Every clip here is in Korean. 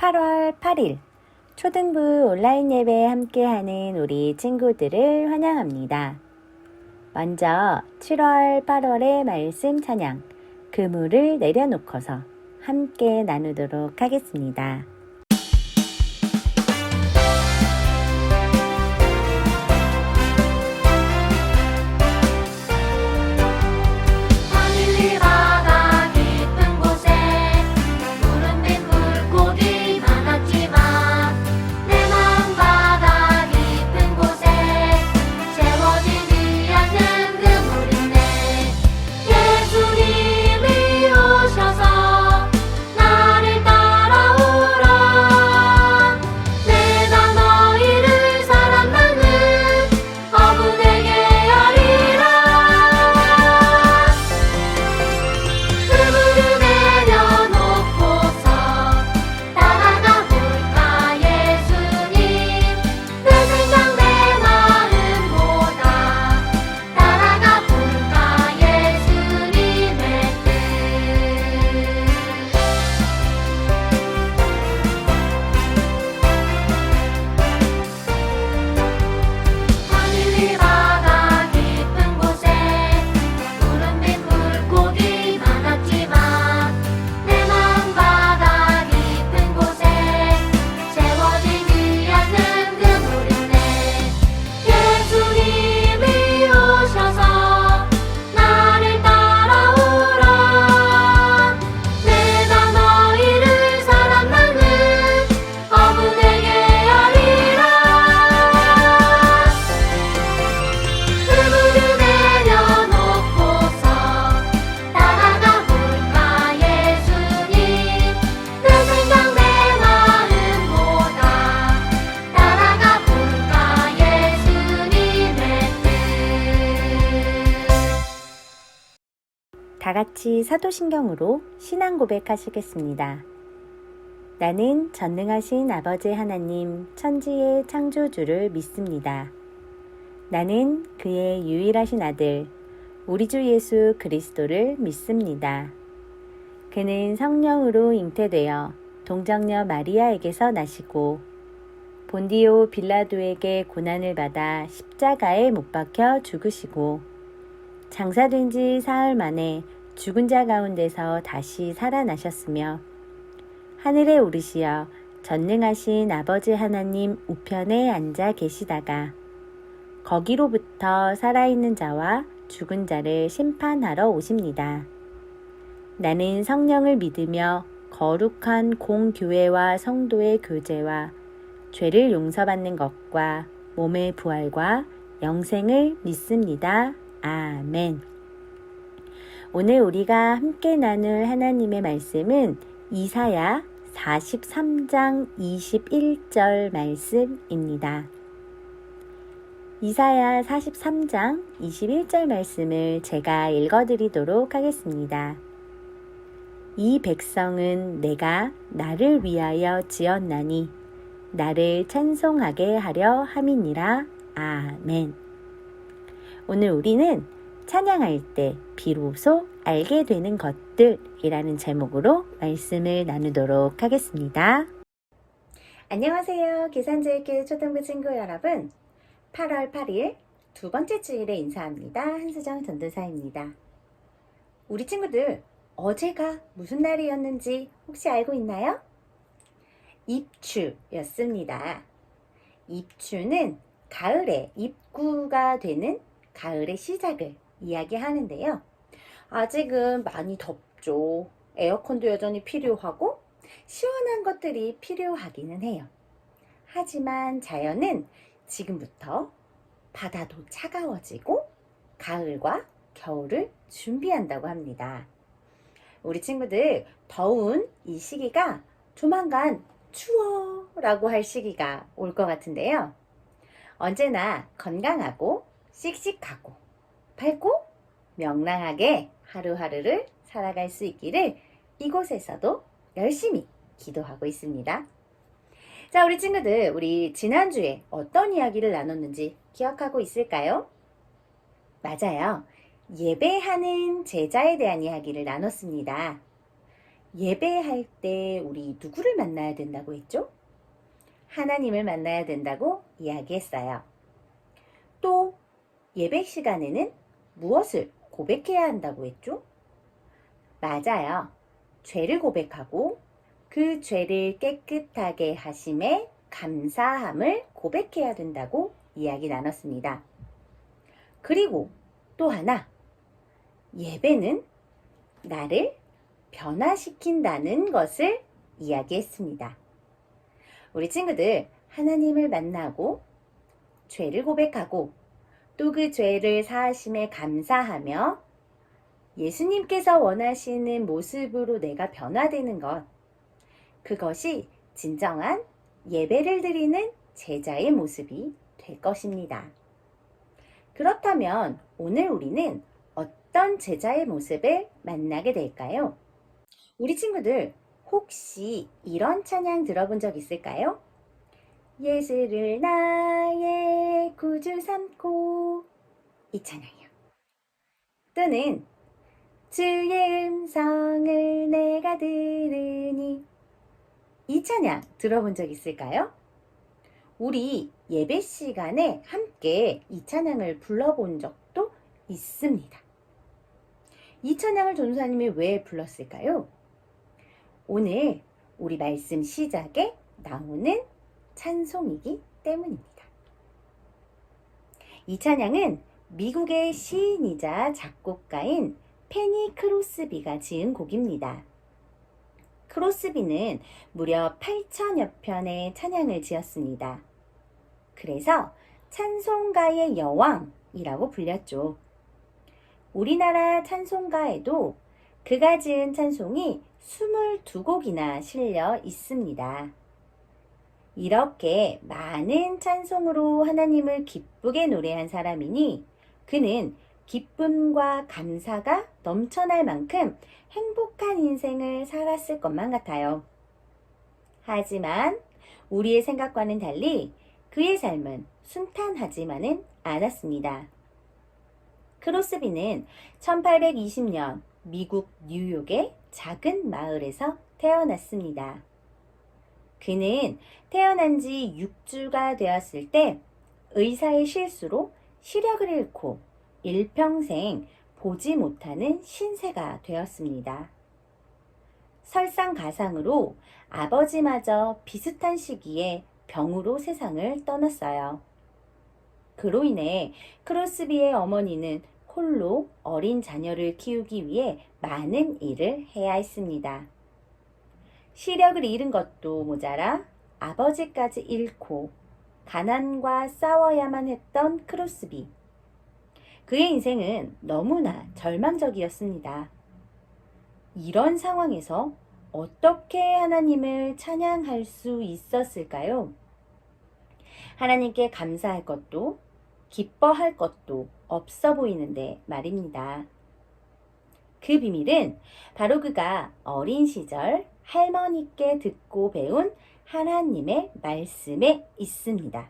8월 8일 초등부 온라인 예배에 함께하는 우리 친구들을 환영합니다. 먼저 7월 8월의 말씀 찬양 그물을 내려놓고서 함께 나누도록 하겠습니다. 다 같이 사도신경으로 신앙 고백하시겠습니다. 나는 전능하신 아버지 하나님 천지의 창조주를 믿습니다. 나는 그의 유일하신 아들 우리 주 예수 그리스도를 믿습니다. 그는 성령으로 잉태되어 동정녀 마리아에게서 나시고 본디오 빌라도에게 고난을 받아 십자가에 못 박혀 죽으시고 장사된 지 사흘 만에 죽은 자 가운데서 다시 살아나셨으며 하늘에 오르시어 전능하신 아버지 하나님 우편에 앉아 계시다가 거기로부터 살아있는 자와 죽은 자를 심판하러 오십니다. 나는 성령을 믿으며 거룩한 공교회와 성도의 교제와 죄를 용서받는 것과 몸의 부활과 영생을 믿습니다. 아멘. 오늘 우리가 함께 나눌 하나님의 말씀은 이사야 43장 21절 말씀입니다. 이사야 43장 21절 말씀을 제가 읽어드리도록 하겠습니다. 이 백성은 내가 나를 위하여 지었나니 나를 찬송하게 하려 함이니라. 아멘. 오늘 우리는 찬양할 때 비로소 알게 되는 것들이라는 제목으로 말씀을 나누도록 하겠습니다. 안녕하세요. 계산제일교회 초등부 친구 여러분. 8월 8일 두 번째 주일에 인사합니다. 한수정 전도사입니다. 우리 친구들 어제가 무슨 날이었는지 혹시 알고 있나요? 입추였습니다. 입추는 가을의 입구가 되는 가을의 시작을 이야기하는데요. 아직은 많이 덥죠. 에어컨도 여전히 필요하고 시원한 것들이 필요하기는 해요. 하지만 자연은 지금부터 바다도 차가워지고 가을과 겨울을 준비한다고 합니다. 우리 친구들 더운 이 시기가 조만간 추워 라고 할 시기가 올 것 같은데요. 언제나 건강하고 씩씩하고 밝고 명랑하게 하루하루를 살아갈 수 있기를 이곳에서도 열심히 기도하고 있습니다. 자, 우리 친구들, 우리 지난주에 어떤 이야기를 나눴는지 기억하고 있을까요? 맞아요. 예배하는 제자에 대한 이야기를 나눴습니다. 예배할 때 우리 누구를 만나야 된다고 했죠? 하나님을 만나야 된다고 이야기했어요. 또 예배 시간에는 무엇을 고백해야 한다고 했죠? 맞아요. 죄를 고백하고 그 죄를 깨끗하게 하심에 감사함을 고백해야 된다고 이야기 나눴습니다. 그리고 또 하나, 예배는 나를 변화시킨다는 것을 이야기했습니다. 우리 친구들, 하나님을 만나고 죄를 고백하고 또 그 죄를 사하심에 감사하며 예수님께서 원하시는 모습으로 내가 변화되는 것, 그것이 진정한 예배를 드리는 제자의 모습이 될 것입니다. 그렇다면 오늘 우리는 어떤 제자의 모습을 만나게 될까요? 우리 친구들 혹시 이런 찬양 들어본 적 있을까요? 예수를 나의 구주 삼고, 이 찬양이요. 또는 주의 음성을 내가 들으니, 이 찬양 들어본 적 있을까요? 우리 예배 시간에 함께 이 찬양을 불러본 적도 있습니다. 이 찬양을 전도사님이 왜 불렀을까요? 오늘 우리 말씀 시작에 나오는 찬송이기 때문입니다. 이 찬양은 미국의 시인이자 작곡가인 페니 크로스비가 지은 곡입니다. 크로스비는 무려 8천여 편의 찬양을 지었습니다. 그래서 찬송가의 여왕이라고 불렸죠. 우리나라 찬송가에도 그가 지은 찬송이 22곡이나 실려 있습니다. 이렇게 많은 찬송으로 하나님을 기쁘게 노래한 사람이니 그는 기쁨과 감사가 넘쳐날 만큼 행복한 인생을 살았을 것만 같아요. 하지만 우리의 생각과는 달리 그의 삶은 순탄하지만은 않았습니다. 크로스비는 1820년 미국 뉴욕의 작은 마을에서 태어났습니다. 그는 태어난 지 6주가 되었을 때 의사의 실수로 시력을 잃고 일평생 보지 못하는 신세가 되었습니다. 설상가상으로 아버지마저 비슷한 시기에 병으로 세상을 떠났어요. 그로 인해 크로스비의 어머니는 홀로 어린 자녀를 키우기 위해 많은 일을 해야 했습니다. 시력을 잃은 것도 모자라 아버지까지 잃고 가난과 싸워야만 했던 크로스비. 그의 인생은 너무나 절망적이었습니다. 이런 상황에서 어떻게 하나님을 찬양할 수 있었을까요? 하나님께 감사할 것도 기뻐할 것도 없어 보이는데 말입니다. 그 비밀은 바로 그가 어린 시절 할머니께 듣고 배운 하나님의 말씀에 있습니다.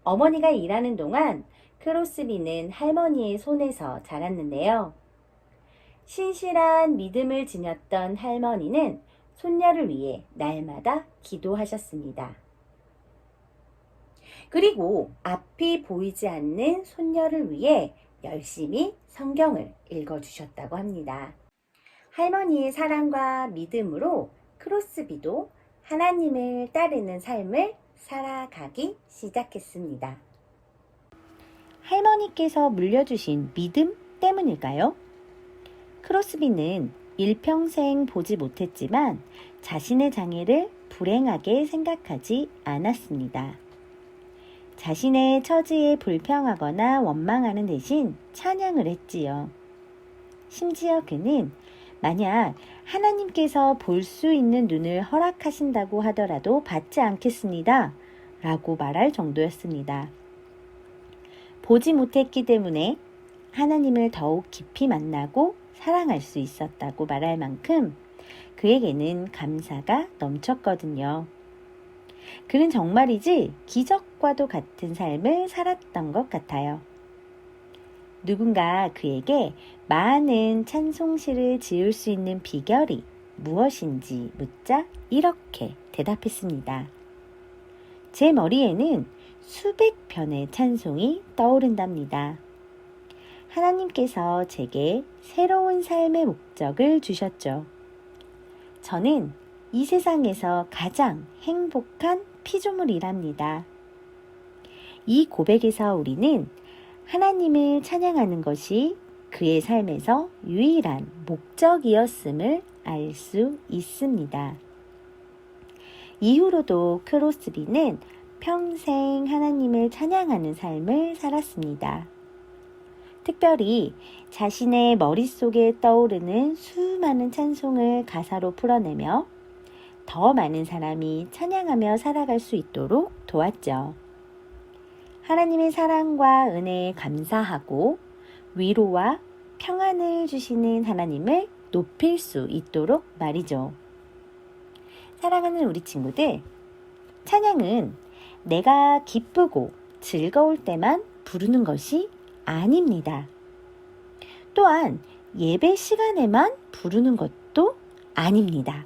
어머니가 일하는 동안 크로스비는 할머니의 손에서 자랐는데요. 신실한 믿음을 지녔던 할머니는 손녀를 위해 날마다 기도하셨습니다. 그리고 앞이 보이지 않는 손녀를 위해 열심히 성경을 읽어주셨다고 합니다. 할머니의 사랑과 믿음으로 크로스비도 하나님을 따르는 삶을 살아가기 시작했습니다. 할머니께서 물려주신 믿음 때문일까요? 크로스비는 일평생 보지 못했지만 자신의 장애를 불행하게 생각하지 않았습니다. 자신의 처지에 불평하거나 원망하는 대신 찬양을 했지요. 심지어 그는 만약 하나님께서 볼 수 있는 눈을 허락하신다고 하더라도 받지 않겠습니다. 라고 말할 정도였습니다. 보지 못했기 때문에 하나님을 더욱 깊이 만나고 사랑할 수 있었다고 말할 만큼 그에게는 감사가 넘쳤거든요. 그는 정말이지 기적과도 같은 삶을 살았던 것 같아요. 누군가 그에게 많은 찬송시를 지을 수 있는 비결이 무엇인지 묻자 이렇게 대답했습니다. 제 머리에는 수백 편의 찬송이 떠오른답니다. 하나님께서 제게 새로운 삶의 목적을 주셨죠. 저는 이 세상에서 가장 행복한 피조물이랍니다. 이 고백에서 우리는 하나님을 찬양하는 것이 그의 삶에서 유일한 목적이었음을 알 수 있습니다. 이후로도 크로스비는 평생 하나님을 찬양하는 삶을 살았습니다. 특별히 자신의 머릿속에 떠오르는 수많은 찬송을 가사로 풀어내며 더 많은 사람이 찬양하며 살아갈 수 있도록 도왔죠. 하나님의 사랑과 은혜에 감사하고 위로와 평안을 주시는 하나님을 높일 수 있도록 말이죠. 사랑하는 우리 친구들, 찬양은 내가 기쁘고 즐거울 때만 부르는 것이 아닙니다. 또한 예배 시간에만 부르는 것도 아닙니다.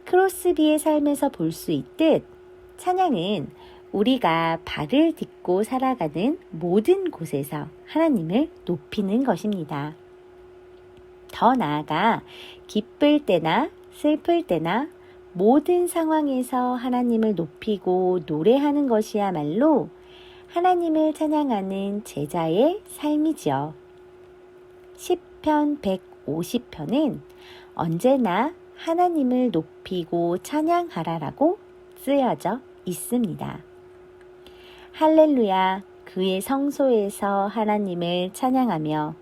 크로스비의 삶에서 볼 수 있듯 찬양은 우리가 발을 딛고 살아가는 모든 곳에서 하나님을 높이는 것입니다. 더 나아가 기쁠 때나 슬플 때나 모든 상황에서 하나님을 높이고 노래하는 것이야말로 하나님을 찬양하는 제자의 삶이지요. 시편 150편은 언제나 하나님을 높이고 찬양하라라고 쓰여져 있습니다. 할렐루야, 그의 성소에서 하나님을 찬양하며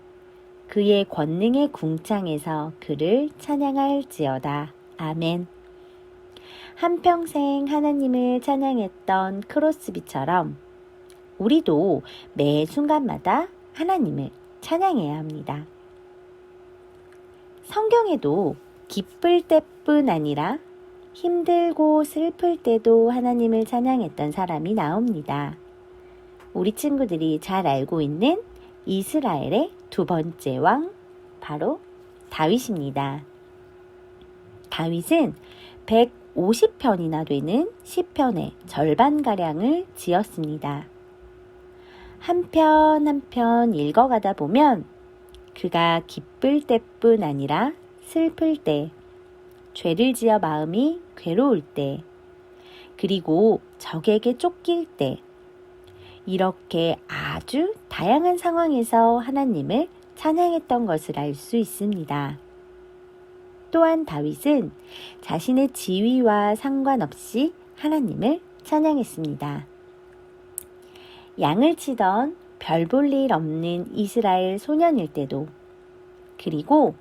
그의 권능의 궁창에서 그를 찬양할지어다. 아멘. 한평생 하나님을 찬양했던 크로스비처럼 우리도 매 순간마다 하나님을 찬양해야 합니다. 성경에도 기쁠 때뿐 아니라 힘들고 슬플 때도 하나님을 찬양했던 사람이 나옵니다. 우리 친구들이 잘 알고 있는 이스라엘의 두 번째 왕, 바로 다윗입니다. 다윗은 150편이나 되는 시편의 절반가량을 지었습니다. 한 편 한 편 읽어가다 보면 그가 기쁠 때뿐 아니라 슬플 때, 죄를 지어 마음이 괴로울 때, 그리고 적에게 쫓길 때, 이렇게 아주 다양한 상황에서 하나님을 찬양했던 것을 알 수 있습니다. 또한 다윗은 자신의 지위와 상관없이 하나님을 찬양했습니다. 양을 치던 별 볼 일 없는 이스라엘 소년일 때도, 그리고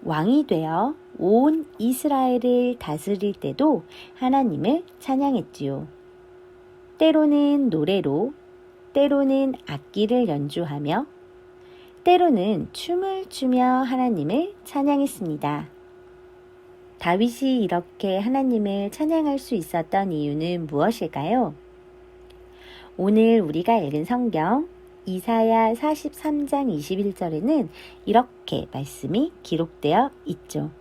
왕이 되어 온 이스라엘을 다스릴 때도 하나님을 찬양했지요. 때로는 노래로, 때로는 악기를 연주하며, 때로는 춤을 추며 하나님을 찬양했습니다. 다윗이 이렇게 하나님을 찬양할 수 있었던 이유는 무엇일까요? 오늘 우리가 읽은 성경 이사야 43장 21절에는 이렇게 말씀이 기록되어 있죠.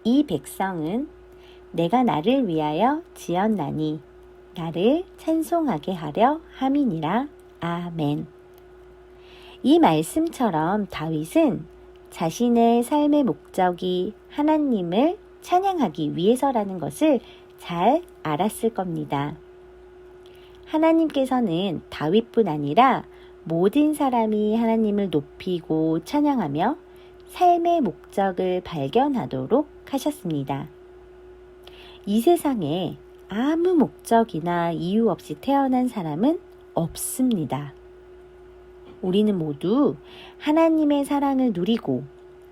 이 백성은 내가 나를 위하여 지었나니 나를 찬송하게 하려 함이니라. 아멘. 이 말씀처럼 다윗은 자신의 삶의 목적이 하나님을 찬양하기 위해서라는 것을 잘 알았을 겁니다. 하나님께서는 다윗뿐 아니라 모든 사람이 하나님을 높이고 찬양하며 삶의 목적을 발견하도록 하셨습니다. 이 세상에 아무 목적이나 이유 없이 태어난 사람은 없습니다. 우리는 모두 하나님의 사랑을 누리고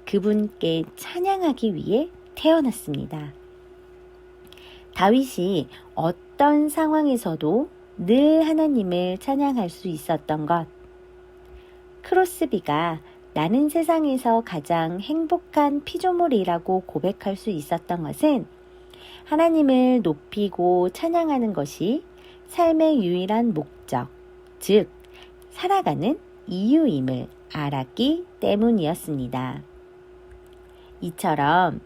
그분께 찬양하기 위해 태어났습니다. 다윗이 어떤 상황에서도 늘 하나님을 찬양할 수 있었던 것, 크로스비가 나는 세상에서 가장 행복한 피조물이라고 고백할 수 있었던 것은 하나님을 높이고 찬양하는 것이 삶의 유일한 목적, 즉 살아가는 이유임을 알았기 때문이었습니다. 이처럼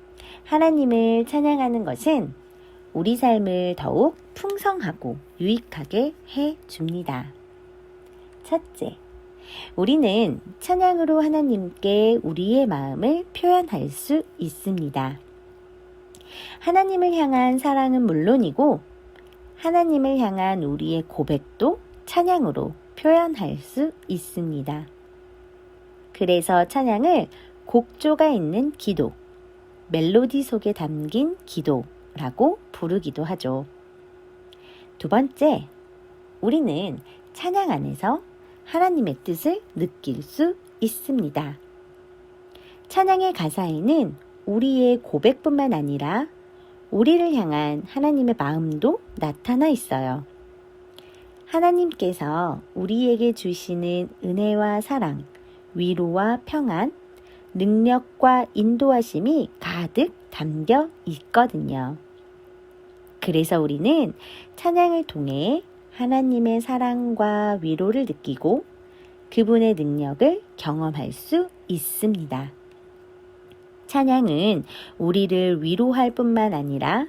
하나님을 찬양하는 것은 우리 삶을 더욱 풍성하고 유익하게 해 줍니다. 첫째, 우리는 찬양으로 하나님께 우리의 마음을 표현할 수 있습니다. 하나님을 향한 사랑은 물론이고 하나님을 향한 우리의 고백도 찬양으로 표현할 수 있습니다. 그래서 찬양을 곡조가 있는 기도, 멜로디 속에 담긴 기도라고 부르기도 하죠. 두 번째, 우리는 찬양 안에서 하나님의 뜻을 느낄 수 있습니다. 찬양의 가사에는 우리의 고백뿐만 아니라 우리를 향한 하나님의 마음도 나타나 있어요. 하나님께서 우리에게 주시는 은혜와 사랑, 위로와 평안, 능력과 인도하심이 가득 담겨 있거든요. 그래서 우리는 찬양을 통해 하나님의 사랑과 위로를 느끼고 그분의 능력을 경험할 수 있습니다. 찬양은 우리를 위로할 뿐만 아니라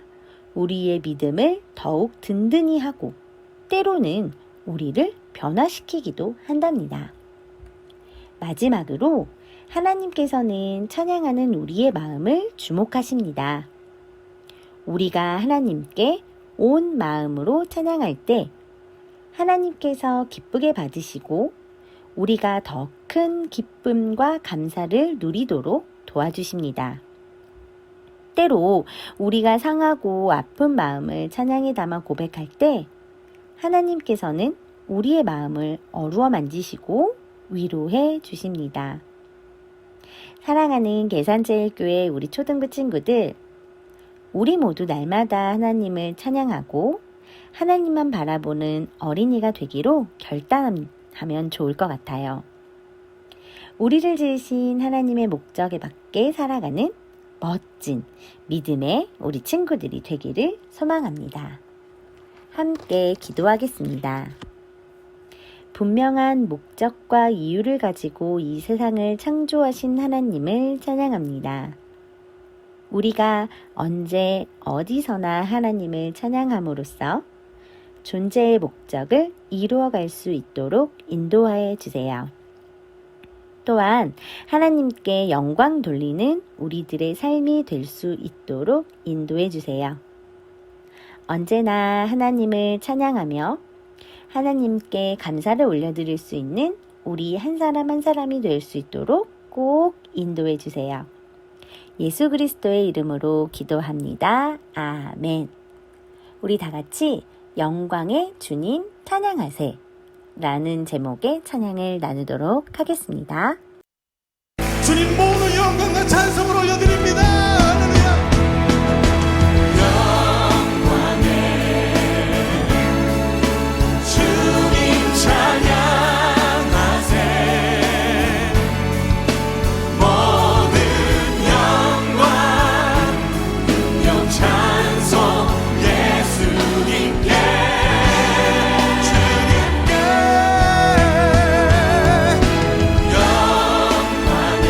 우리의 믿음을 더욱 든든히 하고 때로는 우리를 변화시키기도 한답니다. 마지막으로 하나님께서는 찬양하는 우리의 마음을 주목하십니다. 우리가 하나님께 온 마음으로 찬양할 때 하나님께서 기쁘게 받으시고 우리가 더 큰 기쁨과 감사를 누리도록 도와주십니다. 때로 우리가 상하고 아픈 마음을 찬양에 담아 고백할 때 하나님께서는 우리의 마음을 어루어 만지시고 위로해 주십니다. 사랑하는 계산제일교회 우리 초등부 친구들, 우리 모두 날마다 하나님을 찬양하고 하나님만 바라보는 어린이가 되기로 결단하면 좋을 것 같아요. 우리를 지으신 하나님의 목적에 맞게 살아가는 멋진 믿음의 우리 친구들이 되기를 소망합니다. 함께 기도하겠습니다. 분명한 목적과 이유를 가지고 이 세상을 창조하신 하나님을 찬양합니다. 우리가 언제 어디서나 하나님을 찬양함으로써 존재의 목적을 이루어갈 수 있도록 인도하여 주세요. 또한 하나님께 영광 돌리는 우리들의 삶이 될 수 있도록 인도해 주세요. 언제나 하나님을 찬양하며 하나님께 감사를 올려드릴 수 있는 우리 한 사람 한 사람이 될 수 있도록 꼭 인도해 주세요. 예수 그리스도의 이름으로 기도합니다. 아멘. 우리 다 같이 영광의 주님 찬양하세 라는 제목의 찬양을 나누도록 하겠습니다. 주님 모든 영광과 찬송을 올려드립니다. 할렐루야. 주님 찬양하세. 모든 영광 능력 찬송 예수님께. 주님께 영광의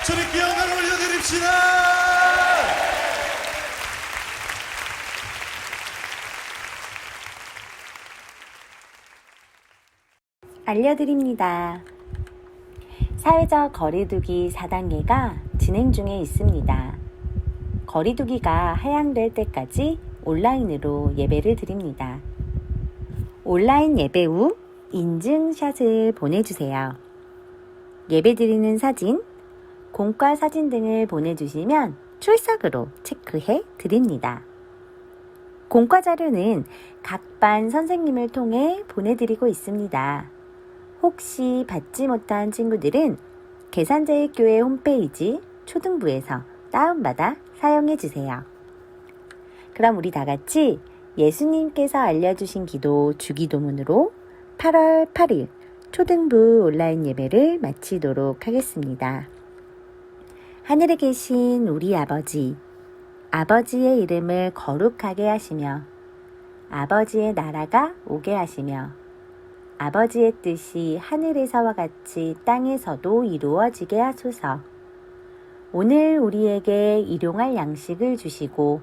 주님께 영광을 올려드립시다. 알려드립니다. 사회적 거리두기 4단계가 진행 중에 있습니다. 거리두기가 하향될 때까지 온라인으로 예배를 드립니다. 온라인 예배 후 인증샷을 보내주세요. 예배 드리는 사진, 공과 사진 등을 보내주시면 출석으로 체크해 드립니다. 공과 자료는 각 반 선생님을 통해 보내드리고 있습니다. 혹시 받지 못한 친구들은 계산제일교회 홈페이지 초등부에서 다운받아 사용해주세요. 그럼 우리 다같이 예수님께서 알려주신 기도 주기도문으로 8월 8일 초등부 온라인 예배를 마치도록 하겠습니다. 하늘에 계신 우리 아버지, 아버지의 이름을 거룩하게 하시며 아버지의 나라가 오게 하시며 아버지의 뜻이 하늘에서와 같이 땅에서도 이루어지게 하소서. 오늘 우리에게 일용할 양식을 주시고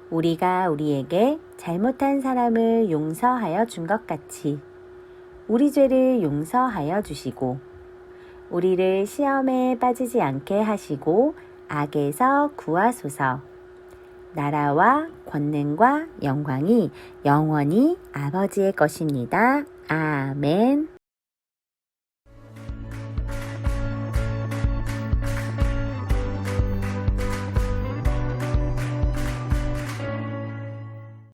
우리가 우리에게 잘못한 사람을 용서하여 준 것 같이 우리 죄를 용서하여 주시고 우리를 시험에 빠지지 않게 하시고 악에서 구하소서. 나라와 권능과 영광이 영원히 아버지의 것입니다. 아멘.